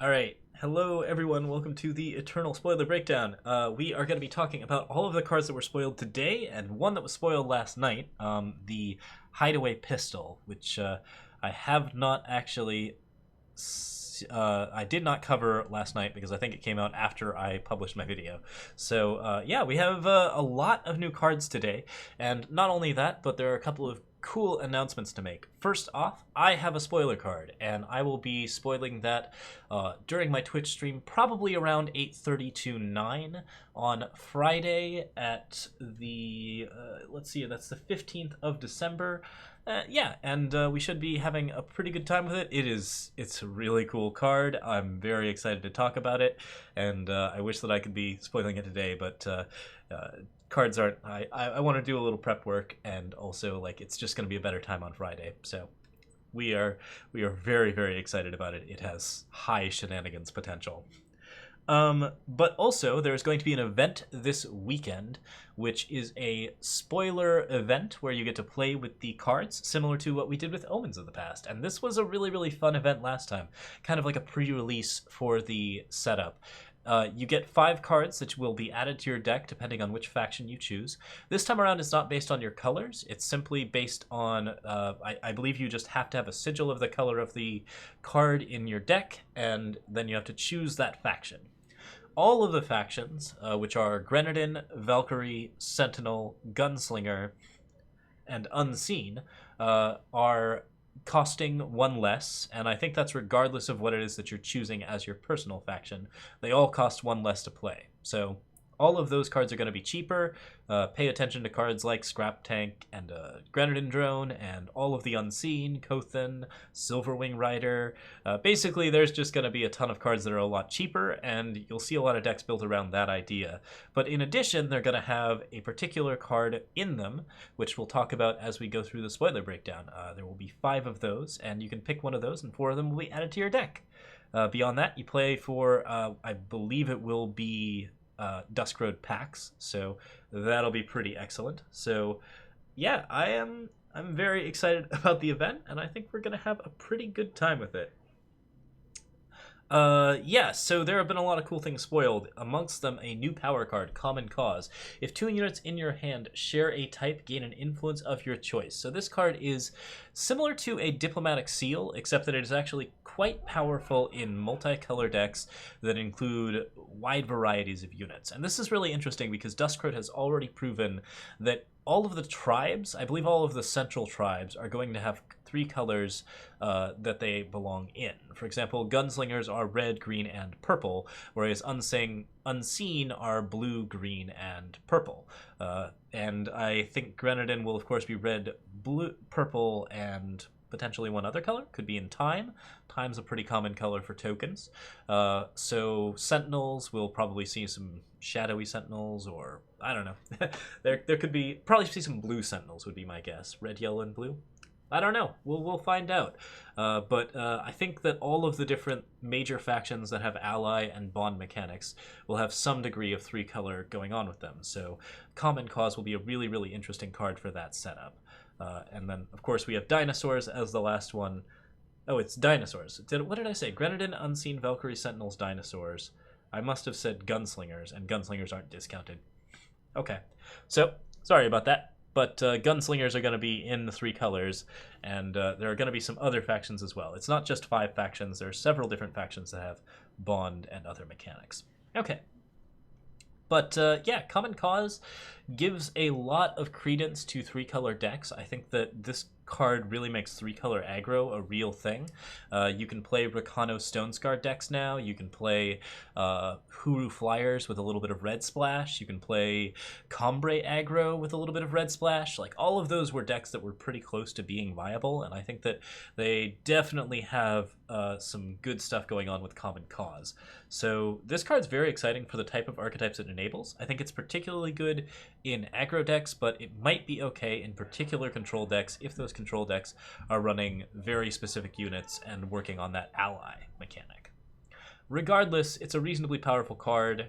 Alright, hello everyone, welcome to the Eternal Spoiler Breakdown. We are going to be talking about all of the cards that were spoiled today, and one that was spoiled last night, the Hideout Pistol, which I have not actually... I did not cover last night because I think it came out after I published my video. So yeah, we have a lot of new cards today, and not only that, but there are a couple of cool announcements to make. First off, I have a spoiler card, and I will be spoiling that during my Twitch stream, probably around 8:30 to 9 on Friday at the, let's see, that's the 15th of December. Yeah, and we should be having a pretty good time with it. It's a really cool card. I'm very excited to talk about it, and I wish that I could be spoiling it today, but cards aren't. I want to do a little prep work, and also like it's just going to be a better time on Friday. So we are very excited about it. It has high shenanigans potential. But also, there's going to be an event this weekend, which is a spoiler event where you get to play with the cards, similar to what we did with Omens of the past. And this was a really fun event last time, kind of like a pre-release for the setup. You get 5 cards that will be added to your deck depending on which faction you choose. This time around, it's not based on your colors. It's simply based on, I believe you just have to have a sigil of the color of the card in your deck, and then you have to choose that faction. All of the factions, which are Grenadin, Valkyrie, Sentinel, Gunslinger, and Unseen, are costing 1 less, and I think that's regardless of what it is that you're choosing as your personal faction. They all cost 1 less to play. So all of those cards are going to be cheaper. Pay attention to cards like Scrap Tank and Grenadin Drone and all of the Unseen, Kothan, Silverwing Rider. Basically, there's just going to be a ton of cards that are a lot cheaper, and you'll see a lot of decks built around that idea. But in addition, they're going to have a particular card in them, which we'll talk about as we go through the spoiler breakdown. There will be 5 of those, and you can pick one of those, and 4 of them will be added to your deck. Beyond that, you play for, I believe it will be Dusk Road packs, so that'll be pretty excellent. So yeah, I'm very excited about the event, and I think we're gonna have a pretty good time with it. Yeah, so there have been a lot of cool things spoiled. Amongst them, a new power card, Common Cause. If 2 units in your hand share a type, gain an influence of your choice. So this card is similar to a Diplomatic Seal, except that it is actually quite powerful in multicolor decks that include wide varieties of units. And this is really interesting because Dusk Road has already proven that all of the tribes, I believe all of the central tribes, are going to have 3 colors that they belong in. For example, Gunslingers are red, green, and purple, whereas Unseen are blue, green, and purple. And I think Grenadin will, of course, be red, blue, purple, and potentially 1 other color. Could be in Time. Time's a pretty common color for tokens. So Sentinels, will probably see some shadowy Sentinels, or I don't know. there could be, probably see some blue Sentinels would be my guess. Red, yellow, and blue. I don't know. We'll find out. But I think that all of the different major factions that have ally and bond mechanics will have some degree of 3 color going on with them. So Common Cause will be a really interesting card for that setup. And then, of course, we have Dinosaurs as the last one. Oh, it's Dinosaurs. What did I say? Grenadin, Unseen, Valkyrie, Sentinels, Dinosaurs. I must have said Gunslingers, and Gunslingers aren't discounted. Okay. So, sorry about that. But Gunslingers are going to be in the 3 colors, and there are going to be some other factions as well. It's not just 5 factions. There are several different factions that have bond and other mechanics. Okay. But yeah, Common Cause gives a lot of credence to 3-color decks. I think that this card really makes 3-color aggro a real thing. You can play Rakano Stonescar decks now. You can play Huru Flyers with a little bit of red splash. You can play Combray aggro with a little bit of red splash. Like, all of those were decks that were pretty close to being viable, and I think that they definitely have some good stuff going on with Common Cause. So this card's very exciting for the type of archetypes it enables. I think it's particularly good in aggro decks, but it might be okay in particular control decks if those control decks are running very specific units and working on that ally mechanic. Regardless, it's a reasonably powerful card,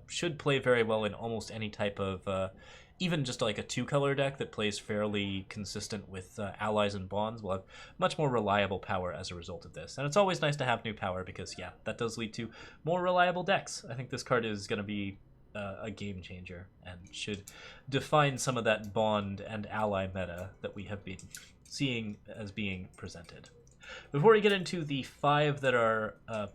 should play very well in almost any type of even just like a 2-color deck that plays fairly consistent with allies and bonds will have much more reliable power as a result of this. And it's always nice to have new power because, yeah, that does lead to more reliable decks. I think this card is going to be a game changer and should define some of that bond and ally meta that we have been seeing as being presented. Before we get into the 5 that are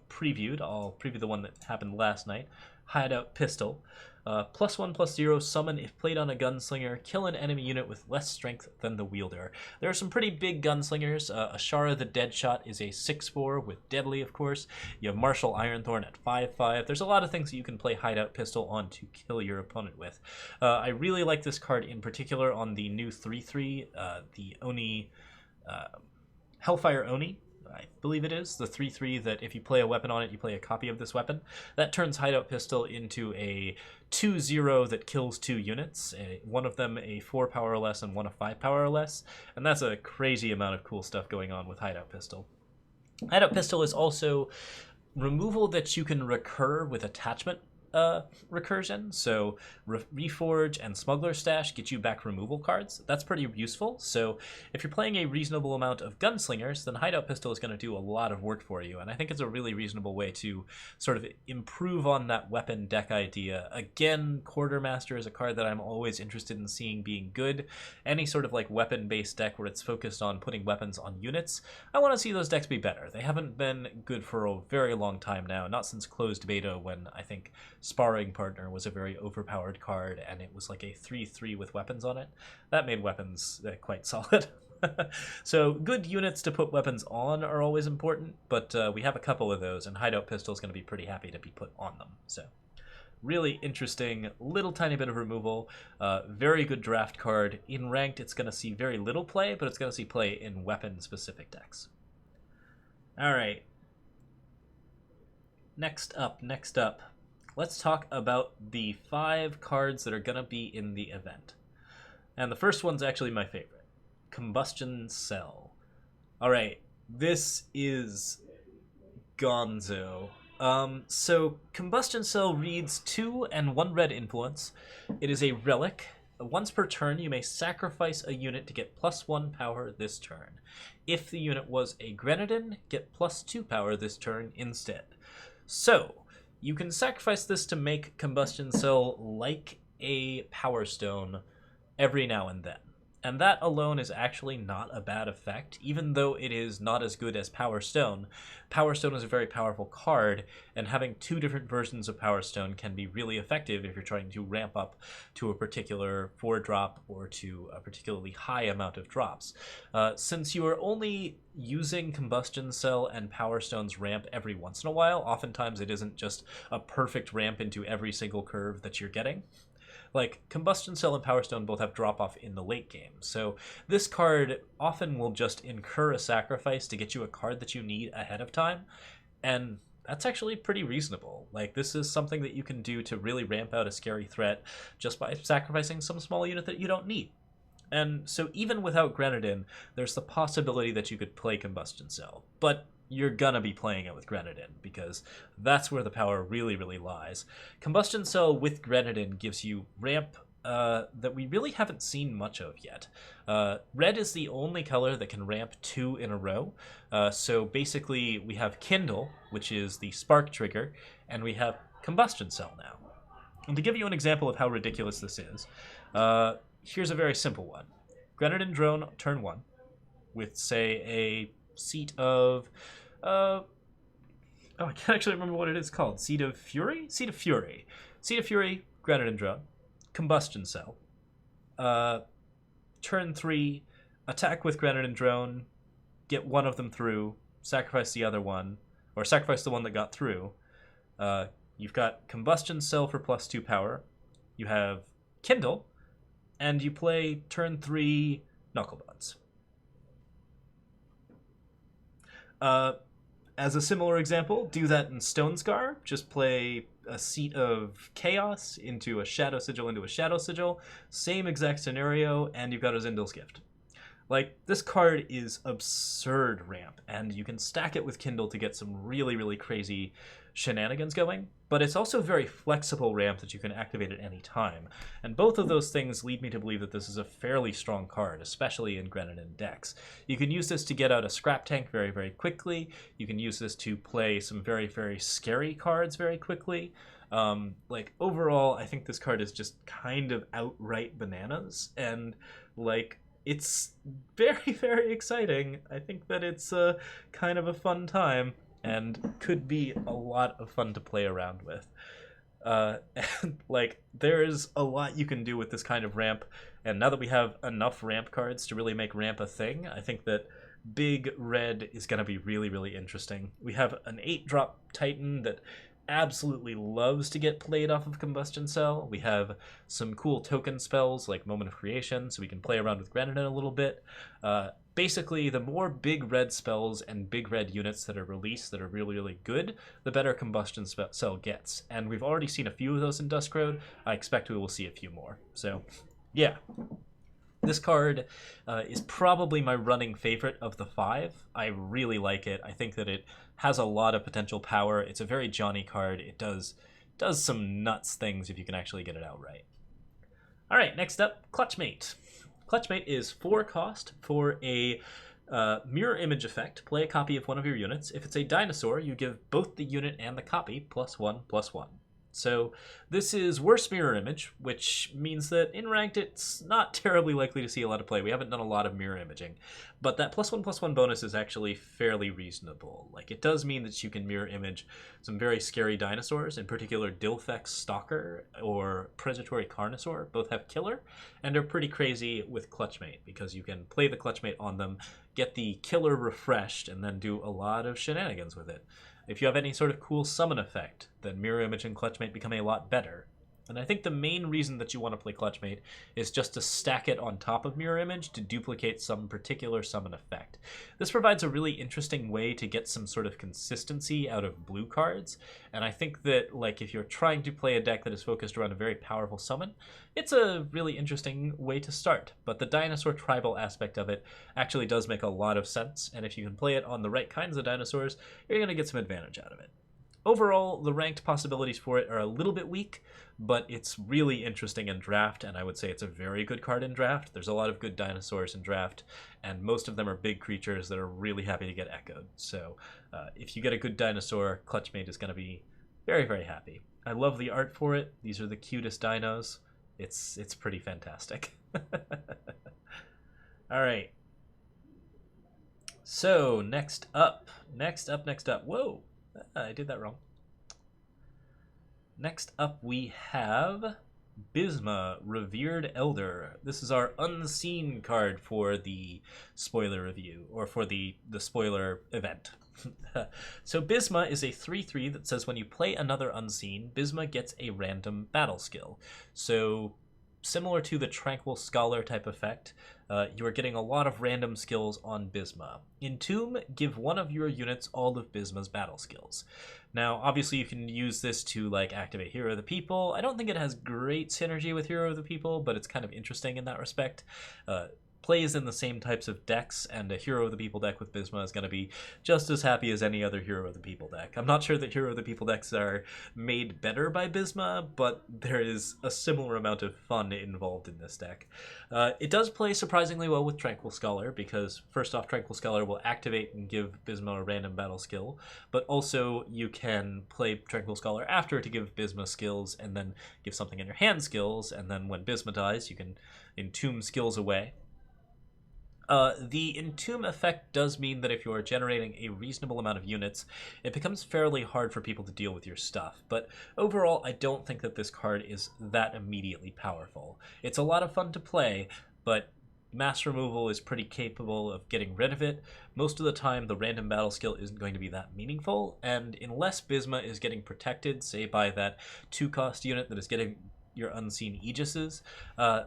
previewed, I'll preview the one that happened last night. Hideout Pistol. +1/+0, summon if played on a gunslinger, kill an enemy unit with less strength than the wielder. There are some pretty big gunslingers. Ashara the Deadshot is a 6/4 with Deadly, of course. You have Marshall Ironthorn at 5/5. There's a lot of things that you can play Hideout Pistol on to kill your opponent with. I really like this card in particular on the new 3/3, the Oni, Hellfire Oni. I believe it is, the 3/3 that if you play a weapon on it, you play a copy of this weapon. That turns Hideout Pistol into a 2/0 that kills 2 units, one of them a 4 power or less and one a 5 power or less, and that's a crazy amount of cool stuff going on with Hideout Pistol. Hideout Pistol is also removal that you can recur with attachment recursion, so Reforge and Smuggler Stash get you back removal cards. That's pretty useful, so if you're playing a reasonable amount of gunslingers, then Hideout Pistol is going to do a lot of work for you, and I think it's a really reasonable way to sort of improve on that weapon deck idea. Again, Quartermaster is a card that I'm always interested in seeing being good. Any sort of like weapon-based deck where it's focused on putting weapons on units, I want to see those decks be better. They haven't been good for a very long time now, not since closed beta when I think Sparring Partner was a very overpowered card and it was like a 3/3 with weapons on it. That made weapons quite solid. So good units to put weapons on are always important, but we have a couple of those and Hideout Pistol is going to be pretty happy to be put on them. So really interesting, little tiny bit of removal, very good draft card. In ranked, it's going to see very little play, but it's going to see play in weapon-specific decks. All right. Next up. Let's talk about the 5 cards that are going to be in the event. And the first one's actually my favorite. Combustion Cell. Alright, this is gonzo. So Combustion Cell reads 2 and 1 red influence. It is a relic. Once per turn, you may sacrifice a unit to get +1 power this turn. If the unit was a grenadin, get +2 power this turn instead. So you can sacrifice this to make Combustion Cell like a Power Stone every now and then. And that alone is actually not a bad effect, even though it is not as good as Power Stone. Power Stone is a very powerful card, and having 2 different versions of Power Stone can be really effective if you're trying to ramp up to a particular 4-drop or to a particularly high amount of drops. Since you are only using Combustion Cell and Power Stone's ramp every once in a while, oftentimes it isn't just a perfect ramp into every single curve that you're getting. Like, Combustion Cell and Power Stone both have drop-off in the late game, so this card often will just incur a sacrifice to get you a card that you need ahead of time, and that's actually pretty reasonable. Like, this is something that you can do to really ramp out a scary threat just by sacrificing some small unit that you don't need. And so even without Grenadin, there's the possibility that you could play Combustion Cell, but you're gonna be playing it with Grenadin because that's where the power really, really lies. Combustion Cell with Grenadin gives you ramp that we really haven't seen much of yet. Red is the only color that can ramp 2 in a row. So basically we have Kindle, which is the spark trigger, and we have Combustion Cell now. And to give you an example of how ridiculous this is, here's a very simple one. Grenadin drone turn 1 with, say, a seat of I can't actually remember what it is called. Seat of Fury, Grenadin drone, Combustion Cell. Turn 3, attack with Grenadin drone, get one of them through, sacrifice the other one, or sacrifice the one that got through. You've got Combustion Cell for +2 power. You have Kindle, and you play turn 3 Knucklebuds. As a similar example, do that in Stone Scar. Just play a Seat of Chaos into a Shadow Sigil into a Shadow Sigil. Same exact scenario, and you've got a Zindal's Gift. Like, this card is absurd ramp, and you can stack it with Kindle to get some really, really crazy shenanigans going, but it's also very flexible ramp that you can activate at any time. And both of those things lead me to believe that this is a fairly strong card, especially in grenadin decks. You can use this to get out a scrap tank very, very quickly. You can use this to play some very, very scary cards very quickly. Like, overall, I think this card is just kind of outright bananas, and like, it's very, very exciting. I think that it's kind of a fun time and could be a lot of fun to play around with. And like, there's a lot you can do with this kind of ramp, and now that we have enough ramp cards to really make ramp a thing, I think that big red is going to be really, really interesting. We have an 8-drop Titan that absolutely loves to get played off of Combustion Cell. We have some cool token spells like Moment of Creation, so we can play around with grenadin a little bit. Basically, the more big red spells and big red units that are released that are really, really good, the better Combustion Cell gets. And we've already seen a few of those in Dusk Road. I expect we will see a few more. So, yeah. This card is probably my running favorite of the 5. I really like it. I think that it has a lot of potential power. It's a very Johnny card. It does some nuts things if you can actually get it out right. All right, next up, Clutchmate. Clutchmate is 4 cost for a mirror image effect. Play a copy of one of your units. If it's a dinosaur, you give both the unit and the copy +1/+1. So this is worse mirror image, which means that in ranked it's not terribly likely to see a lot of play. We haven't done a lot of mirror imaging, but that +1/+1 bonus is actually fairly reasonable. Like, it does mean that you can mirror image some very scary dinosaurs, in particular Dilfex Stalker or Predatory Carnosaur. Both have killer and are pretty crazy with Clutchmate because you can play the Clutchmate on them, get the killer refreshed, and then do a lot of shenanigans with it. If you have any sort of cool summon effect, then Mirror Image and Clutchmate become a lot better. And I think the main reason that you want to play Clutchmate is just to stack it on top of Mirror Image to duplicate some particular summon effect. This provides a really interesting way to get some sort of consistency out of blue cards, and I think that, like, if you're trying to play a deck that is focused around a very powerful summon, it's a really interesting way to start. But the dinosaur tribal aspect of it actually does make a lot of sense, and if you can play it on the right kinds of dinosaurs, you're going to get some advantage out of it. Overall, the ranked possibilities for it are a little bit weak, but it's really interesting in draft, and I would say it's a very good card in draft. There's a lot of good dinosaurs in draft, and most of them are big creatures that are really happy to get echoed. So if you get a good dinosaur, Clutchmate is going to be very, very happy. I love the art for it. These are the cutest dinos. It's pretty fantastic. All right. So next up. Whoa. I did that wrong. Next up we have Bisma, Revered Elder. This is our unseen card for the spoiler review, or for the spoiler event. So Bisma is a 3/3 that says when you play another unseen, Bisma gets a random battle skill. So similar to the Tranquil Scholar type effect, you are getting a lot of random skills on Bisma. Entomb, give one of your units all of Bisma's battle skills. Now, obviously, you can use this to, like, activate Hero of the People. I don't think it has great synergy with Hero of the People, but it's kind of interesting in that respect. Plays in the same types of decks, and a Hero of the People deck with Bisma is going to be just as happy as any other Hero of the People deck. I'm not sure that Hero of the People decks are made better by Bisma, but there is a similar amount of fun involved in this deck. It does play surprisingly well with Tranquil Scholar, because first off, Tranquil Scholar will activate and give Bisma a random battle skill, but also you can play Tranquil Scholar after to give Bisma skills, and then give something in your hand skills, and then when Bisma dies, you can entomb skills away. The Entomb effect does mean that if you are generating a reasonable amount of units, it becomes fairly hard for people to deal with your stuff, but overall I don't think that this card is that immediately powerful. It's a lot of fun to play, but mass removal is pretty capable of getting rid of it. Most of the time the random battle skill isn't going to be that meaningful, and unless Bisma is getting protected, say by that 2-cost unit that is getting your unseen Aegises,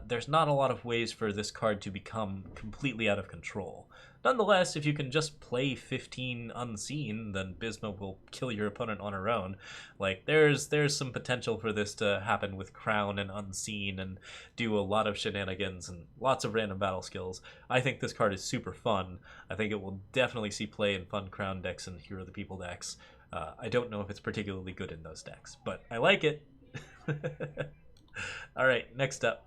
there's not a lot of ways for this card to become completely out of control. Nonetheless, if you can just play 15 unseen, then Bisma will kill your opponent on her own. Like, there's some potential for this to happen with Crown and Unseen and do a lot of shenanigans and lots of random battle skills. I think this card is super fun. I think it will definitely see play in fun Crown decks and Hero of the People decks. I don't know if it's particularly good in those decks, but I like it. Alright, next up.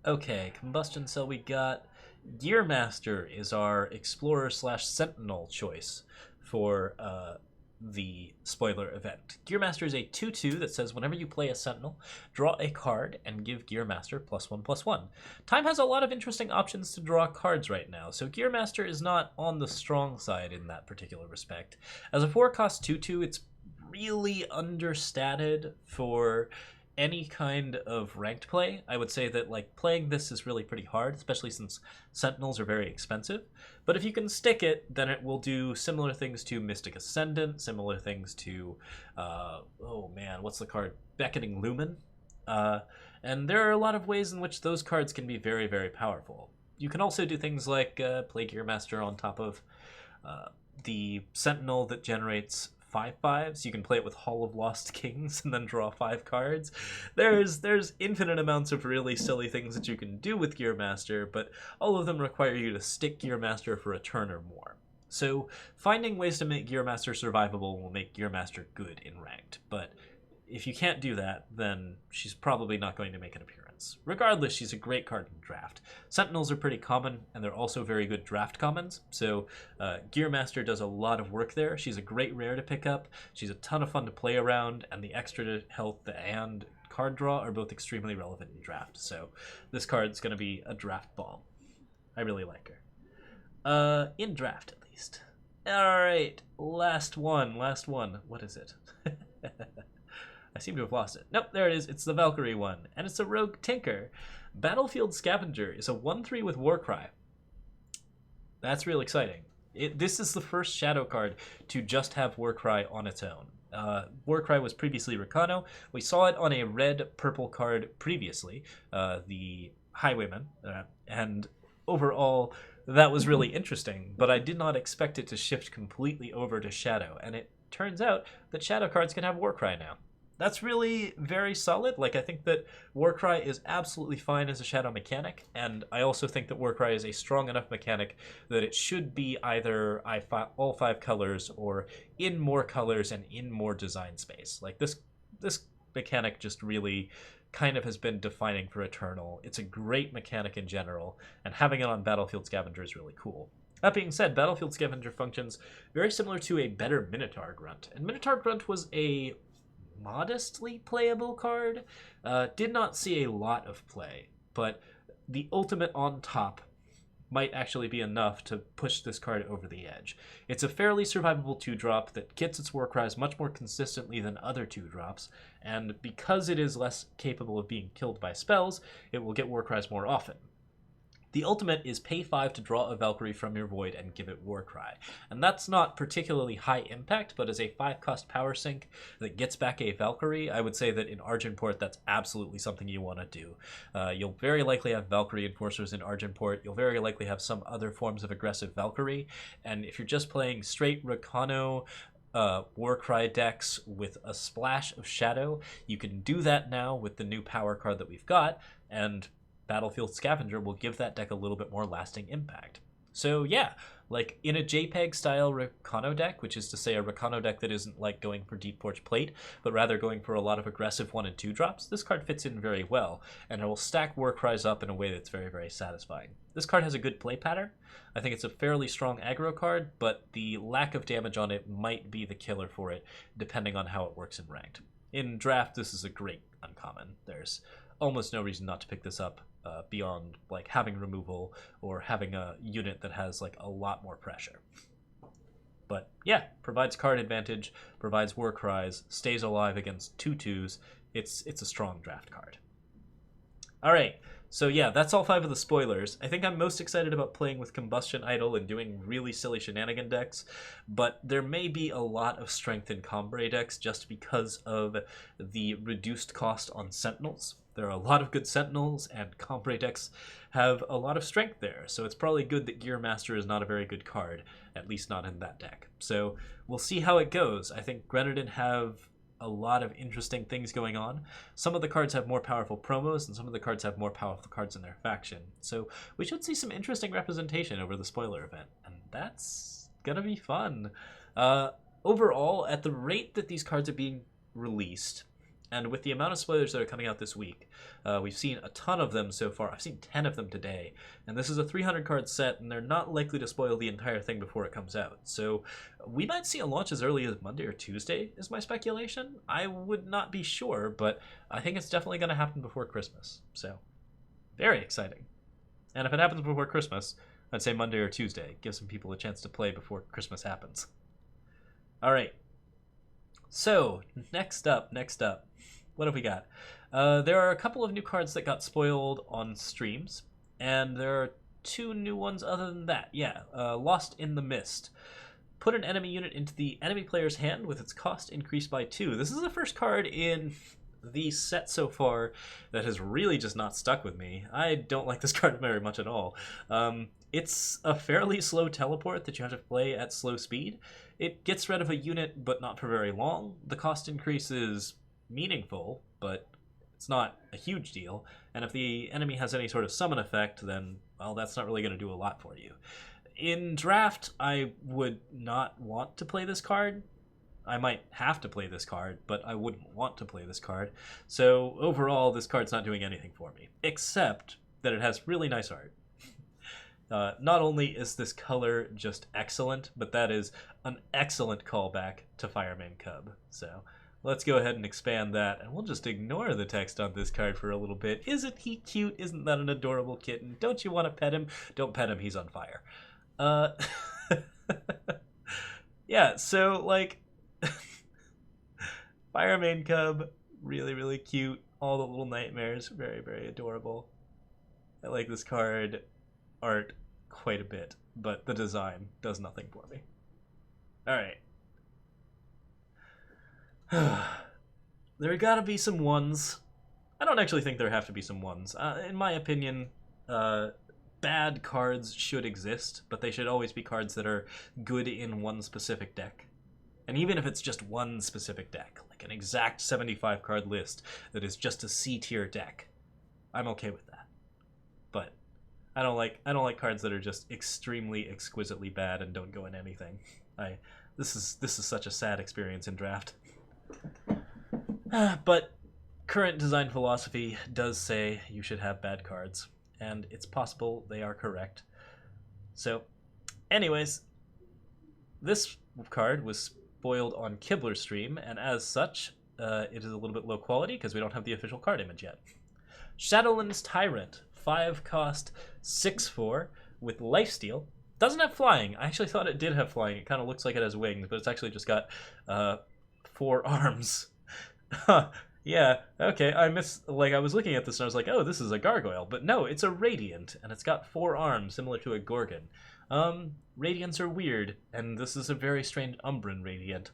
Okay, Combustion Cell we got. Gearmaster is our Explorer / Sentinel choice for the spoiler event. Gearmaster is a 2/2 that says whenever you play a Sentinel, draw a card and give Gearmaster +1/+1. Time has a lot of interesting options to draw cards right now, so Gearmaster is not on the strong side in that particular respect. As a 4-cost 2/2, it's really understated for any kind of ranked play. I would say that like playing this is really pretty hard, especially since Sentinels are very expensive. But if you can stick it, then it will do similar things to Mystic Ascendant, similar things to, oh man, what's the card? Beckoning Lumen. And there are a lot of ways in which those cards can be very, very powerful. You can also do things like play Gearmaster on top of the Sentinel that generates 5/5s. You can play it with Hall of Lost Kings and then draw 5 cards. There's infinite amounts of really silly things that you can do with Gearmaster, but all of them require you to stick Gearmaster for a turn or more. So finding ways to make Gearmaster survivable will make Gearmaster good in ranked, but if you can't do that, then she's probably not going to make an appearance. Regardless, she's a great card in draft. Sentinels are pretty common, and they're also very good draft commons, so Gearmaster does a lot of work there. She's a great rare to pick up, she's a ton of fun to play around, and the extra health and card draw are both extremely relevant in draft, so this card's going to be a draft bomb. I really like her. In draft, at least. Alright, last one. What is it? I seem to have lost it. Nope, there it is. It's the Valkyrie one, and it's a Rogue Tinker. Battlefield Scavenger is a 1/3 with Warcry. That's real exciting. This is the first Shadow card to just have Warcry on its own. Warcry was previously Rakano. We saw it on a red-purple card previously, the Highwayman, and overall that was really interesting, but I did not expect it to shift completely over to Shadow, and it turns out that Shadow cards can have Warcry now. That's really very solid. Like, I think that Warcry is absolutely fine as a Shadow mechanic, and I also think that Warcry is a strong enough mechanic that it should be either all 5 colors or in more colors and in more design space. Like, this mechanic just really kind of has been defining for Eternal. It's a great mechanic in general, and having it on Battlefield Scavenger is really cool. That being said, Battlefield Scavenger functions very similar to a better Minotaur Grunt, and Minotaur Grunt was a modestly playable card. Did not see a lot of play, but the ultimate on top might actually be enough to push this card over the edge. It's a fairly survivable 2-drop that gets its Warcries much more consistently than other 2-drops, and because it is less capable of being killed by spells, it will get Warcries more often. The ultimate is pay 5 to draw a Valkyrie from your void and give it Warcry. And that's not particularly high impact, but as a 5-cost power sink that gets back a Valkyrie, I would say that in Argenport that's absolutely something you want to do. You'll very likely have Valkyrie Enforcers in Argenport, you'll very likely have some other forms of aggressive Valkyrie, and if you're just playing straight Rakano Warcry decks with a splash of Shadow, you can do that now with the new power card that we've got, and Battlefield Scavenger will give that deck a little bit more lasting impact. So yeah, like in a JPEG style Rakano deck, which is to say a Rakano deck that isn't like going for Deep Forge Plate, but rather going for a lot of aggressive 1 and 2 drops, this card fits in very well, and it will stack Warcries up in a way that's very, very satisfying. This card has a good play pattern. I think it's a fairly strong aggro card, but the lack of damage on it might be the killer for it, depending on how it works in ranked. In draft, this is a great uncommon. There's almost no reason not to pick this up beyond like having removal or having a unit that has like a lot more pressure. But yeah, provides card advantage, provides Warcries, stays alive against 2/2s. It's a strong draft card. All right, so yeah, that's all 5 of the spoilers. I think I'm most excited about playing with Combustion Idol and doing really silly shenanigan decks, but there may be a lot of strength in Combray decks just because of the reduced cost on Sentinels. There are a lot of good Sentinels, and Combray decks have a lot of strength there. So it's probably good that Gear Master is not a very good card, at least not in that deck. So we'll see how it goes. I think Grenadin have a lot of interesting things going on. Some of the cards have more powerful promos, and some of the cards have more powerful cards in their faction. So we should see some interesting representation over the spoiler event, and that's gonna be fun. Overall, at the rate that these cards are being released, and with the amount of spoilers that are coming out this week, we've seen a ton of them so far. I've seen 10 of them today, and this is a 300 card set, and they're not likely to spoil the entire thing before it comes out. So we might see a launch as early as Monday or Tuesday, is my speculation. I would not be sure, but I think it's definitely going to happen before Christmas. So very exciting. And if it happens before Christmas, I'd say Monday or Tuesday. Give some people a chance to play before Christmas happens. All right. So, next up, what have we got? There are a couple of new cards that got spoiled on streams, and there are 2 new ones other than that. Yeah, Lost in the Mist. Put an enemy unit into the enemy player's hand with its cost increased by 2. This is the first card in the set so far that has really just not stuck with me. I don't like this card very much at all. It's a fairly slow teleport that you have to play at slow speed. It gets rid of a unit, but not for very long. The cost increase is meaningful, but it's not a huge deal. And if the enemy has any sort of summon effect, then, well, that's not really going to do a lot for you. In draft, I would not want to play this card. I might have to play this card, but I wouldn't want to play this card. So overall, this card's not doing anything for me, except that it has really nice art. Not only is this color just excellent, but that is an excellent callback to Fireman Cub. So let's go ahead and expand that, and we'll just ignore the text on this card for a little bit. Isn't he cute? Isn't that an adorable kitten? Don't you want to pet him? Don't pet him, he's on fire. Yeah, so, like, Fireman Cub, really, really cute. All the little nightmares, very, very adorable. I like this card art quite a bit, but the design does nothing for me. Alright. There gotta be some ones. I don't actually think there have to be some ones. In my opinion, bad cards should exist, but they should always be cards that are good in one specific deck. And even if it's just one specific deck, like an exact 75 card list that is just a C tier deck, I'm okay with that. But I don't like cards that are just extremely exquisitely bad and don't go in anything. This is such a sad experience in draft. But current design philosophy does say you should have bad cards, and it's possible they are correct. So, anyways, this card was spoiled on Kibler's stream, and as such, it is a little bit low quality because we don't have the official card image yet. Shadowlands Tyrant, 5 cost, 6/4 with lifesteal. Doesn't have flying. I actually thought it did have flying. It kind of looks like it has wings, but it's actually just got 4 arms. Yeah, okay, I was looking at this and I was like, oh, this is a gargoyle. But no, it's a radiant, and it's got 4 arms, similar to a gorgon. Radiants are weird, and this is a very strange Umbren radiant.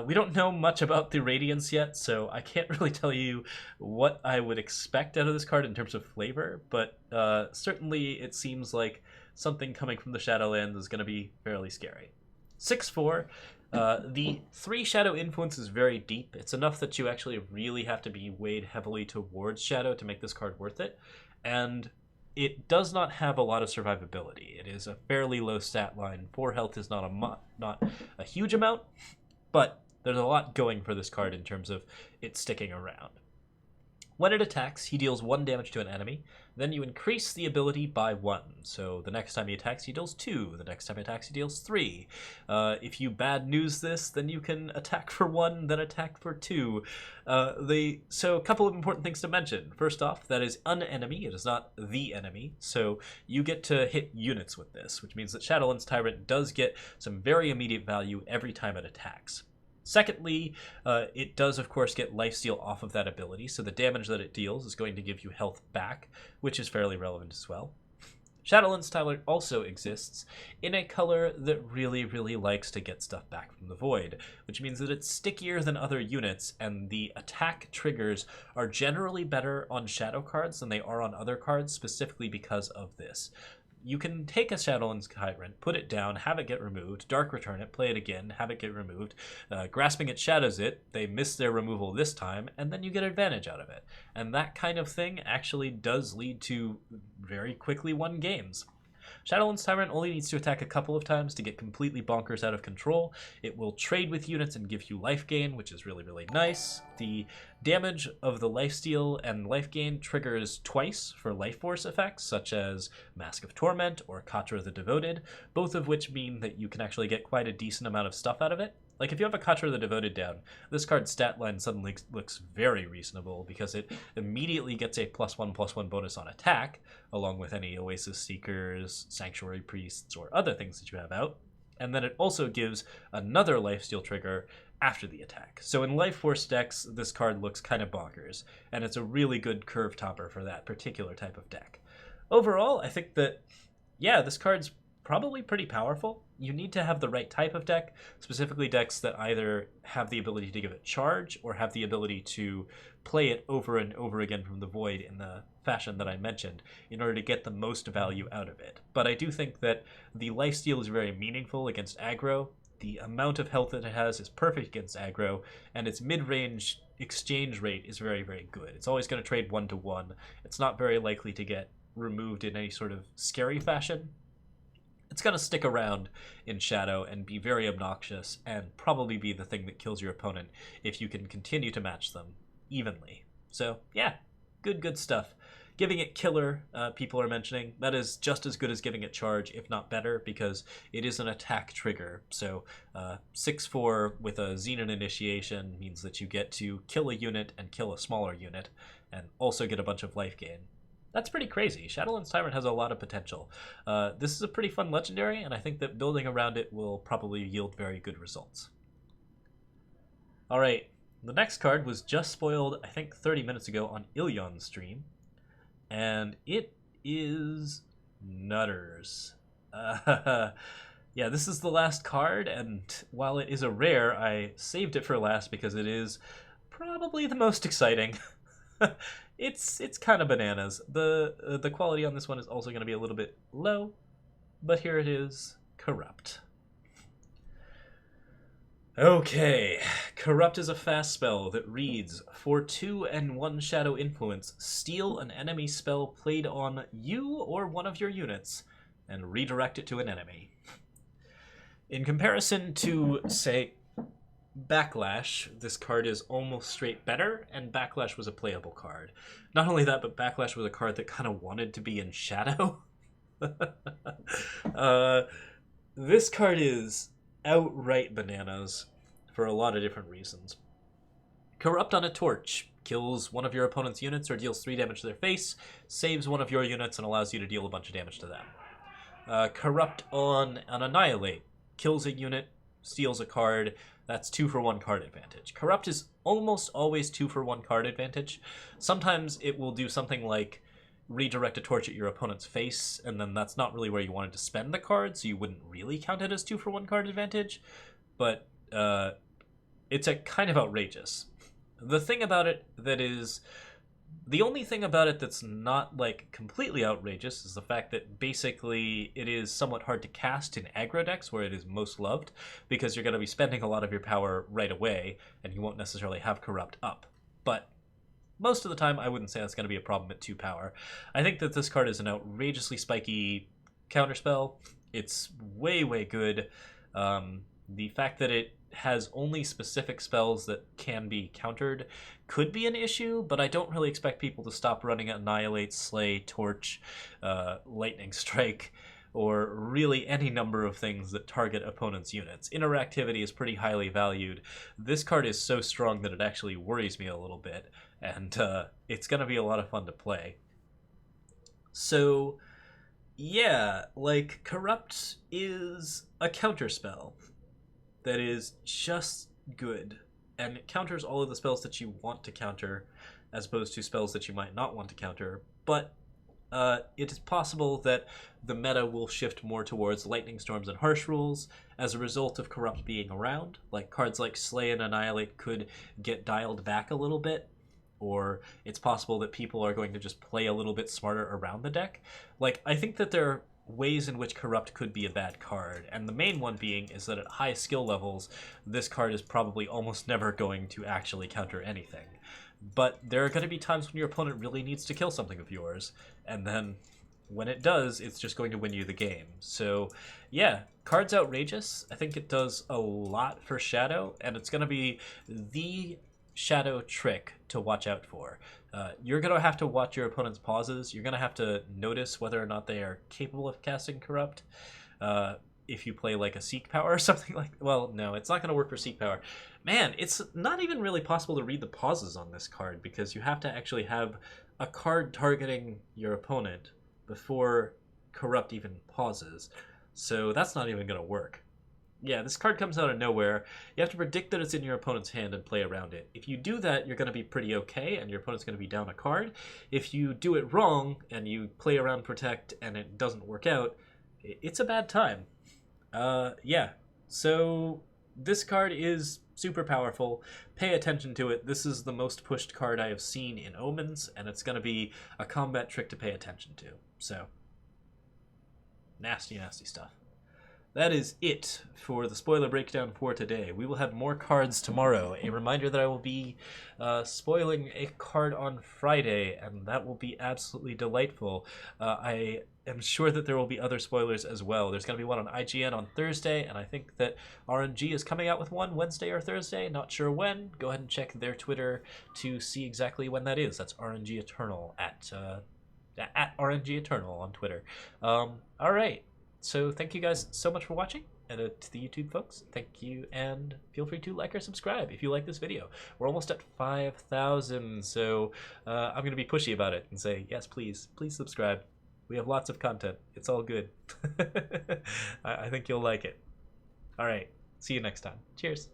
We don't know much about the radiants yet, so I can't really tell you what I would expect out of this card in terms of flavor, but certainly it seems like something coming from the Shadowlands is going to be fairly scary. 6/4. The 3 shadow influence is very deep. It's enough that you actually really have to be weighed heavily towards shadow to make this card worth it, and it does not have a lot of survivability. It is a fairly low stat line. 4 health is not a huge amount, but there's a lot going for this card in terms of it sticking around. When it attacks, he deals 1 damage to an enemy. Then you increase the ability by 1. So the next time he attacks, he deals 2. The next time he attacks, he deals 3. If you bad news this, then you can attack for 1, then attack for 2. So a couple of important things to mention. First off, that is an enemy. It is not the enemy. So you get to hit units with this, which means that Shadowlands Tyrant does get some very immediate value every time it attacks. Secondly, it does, of course, get lifesteal off of that ability, so the damage that it deals is going to give you health back, which is fairly relevant as well. Shadowlands Tyrant also exists in a color that really, really likes to get stuff back from the void, which means that it's stickier than other units, and the attack triggers are generally better on shadow cards than they are on other cards, specifically because of this. You can take a Shadowlands Tyrant, put it down, have it get removed, Dark Return it, play it again, have it get removed, Grasping it shadows it, they miss their removal this time, and then you get advantage out of it. And that kind of thing actually does lead to very quickly won games. Shadowlands Tyrant only needs to attack a couple of times to get completely bonkers out of control. It will trade with units and give you life gain, which is really, really nice. The damage of the lifesteal and life gain triggers twice for life force effects, such as Mask of Torment or Katra the Devoted, both of which mean that you can actually get quite a decent amount of stuff out of it. Like, if you have a Katra the Devoted down, this card's stat line suddenly looks very reasonable because it immediately gets a +1/+1 bonus on attack, along with any Oasis Seekers, Sanctuary Priests, or other things that you have out. And then it also gives another lifesteal trigger after the attack. So in Life Force decks, this card looks kind of bonkers, and it's a really good curve topper for that particular type of deck. Overall, I think that, yeah, this card's probably pretty powerful. You need to have the right type of deck, specifically decks that either have the ability to give it charge or have the ability to play it over and over again from the void in the fashion that I mentioned in order to get the most value out of it. But I do think that the lifesteal is very meaningful against aggro. The amount of health that it has is perfect against aggro, and its mid-range exchange rate is very, very good. It's always going to trade 1-to-1. It's not very likely to get removed in any sort of scary fashion. It's going to stick around in Shadow and be very obnoxious and probably be the thing that kills your opponent if you can continue to match them evenly. So, yeah, good stuff. Giving it killer, people are mentioning, that is just as good as giving it charge, if not better, because it is an attack trigger. So 6/4 with a Xenon initiation means that you get to kill a unit and kill a smaller unit, and also get a bunch of life gain. That's pretty crazy. Shadowlands Tyrant has a lot of potential. This is a pretty fun legendary, and I think that building around it will probably yield very good results. Alright, the next card was just spoiled, I think 30 minutes ago on Ilion's stream, and it is Nutters. Yeah, this is the last card, and while it is a rare, I saved it for last because it is probably the most exciting. It's kind of bananas. The quality on this one is also going to be a little bit low, but here it is, Corrupt. Okay, Corrupt is a fast spell that reads, for 2 and 1 shadow influence, steal an enemy spell played on you or one of your units, and redirect it to an enemy. In comparison to, say, Backlash, this card is almost straight better, and Backlash was a playable card. Not only that, but Backlash was a card that kind of wanted to be in Shadow. This card is outright bananas for a lot of different reasons. Corrupt on a Torch kills one of your opponent's units or deals 3 damage to their face, saves one of your units, and allows you to deal a bunch of damage to them. Corrupt on an Annihilate kills a unit, steals a card. That's 2-for-1 card advantage. Corrupt is almost always 2-for-1 card advantage. Sometimes it will do something like redirect a torch at your opponent's face, and then that's not really where you wanted to spend the card, so you wouldn't really count it as 2-for-1 card advantage. But it's a kind of outrageous. The thing about it that is... The only thing about it that's not, like, completely outrageous is the fact that basically it is somewhat hard to cast in aggro decks where it is most loved, because you're going to be spending a lot of your power right away, and you won't necessarily have Corrupt up. But most of the time, I wouldn't say that's going to be a problem at 2 power. I think that this card is an outrageously spiky counterspell. It's way, way good. The fact that it has only specific spells that can be countered could be an issue, but I don't really expect people to stop running Annihilate, Slay, Torch, Lightning Strike, or really any number of things that target opponents' units. Interactivity is pretty highly valued. This card is so strong that it actually worries me a little bit, and it's going to be a lot of fun to play. So, yeah, like, Corrupt is a counterspell that is just good, and it counters all of the spells that you want to counter as opposed to spells that you might not want to counter, but it is possible that the meta will shift more towards lightning storms and harsh rules as a result of corrupt being around. Like cards like Slay and Annihilate could get dialed back a little bit, or it's possible that people are going to just play a little bit smarter around the deck. Like, I think that there are ways in which corrupt could be a bad card, and the main one being is that at high skill levels this card is probably almost never going to actually counter anything. But there are going to be times when your opponent really needs to kill something of yours, and then when it does, it's just going to win you the game. So yeah, card's outrageous. I think it does a lot for Shadow, and it's going to be the Shadow trick to watch out for. You're going to have to watch your opponent's pauses. You're going to have to notice whether or not they are capable of casting Corrupt. If you play like a Seek Power or something like... Well, no, it's not going to work for Seek Power. Man, it's not even really possible to read the pauses on this card because you have to actually have a card targeting your opponent before Corrupt even pauses. So that's not even going to work. Yeah, this card comes out of nowhere. You have to predict that it's in your opponent's hand and play around it. If you do that, you're going to be pretty okay, and your opponent's going to be down a card. If you do it wrong, and you play around Protect, and it doesn't work out, it's a bad time. Yeah, so this card is super powerful. Pay attention to it. This is the most pushed card I have seen in Omens, and it's going to be a combat trick to pay attention to. So, nasty, nasty stuff. That is it for the spoiler breakdown for today. We will have more cards tomorrow. A reminder that I will be spoiling a card on Friday, and that will be absolutely delightful. I am sure that there will be other spoilers as well. There's going to be one on IGN on Thursday, and I think that RNG is coming out with one Wednesday or Thursday. Not sure when. Go ahead and check their Twitter to see exactly when that is. That's RNG Eternal at RNG Eternal on Twitter. All right. So thank you guys so much for watching, and to the YouTube folks, thank you, and feel free to like or subscribe if you like this video. We're almost at 5,000, so I'm going to be pushy about it and say, yes, please subscribe. We have lots of content. It's all good. I think you'll like it. All right, see you next time. Cheers.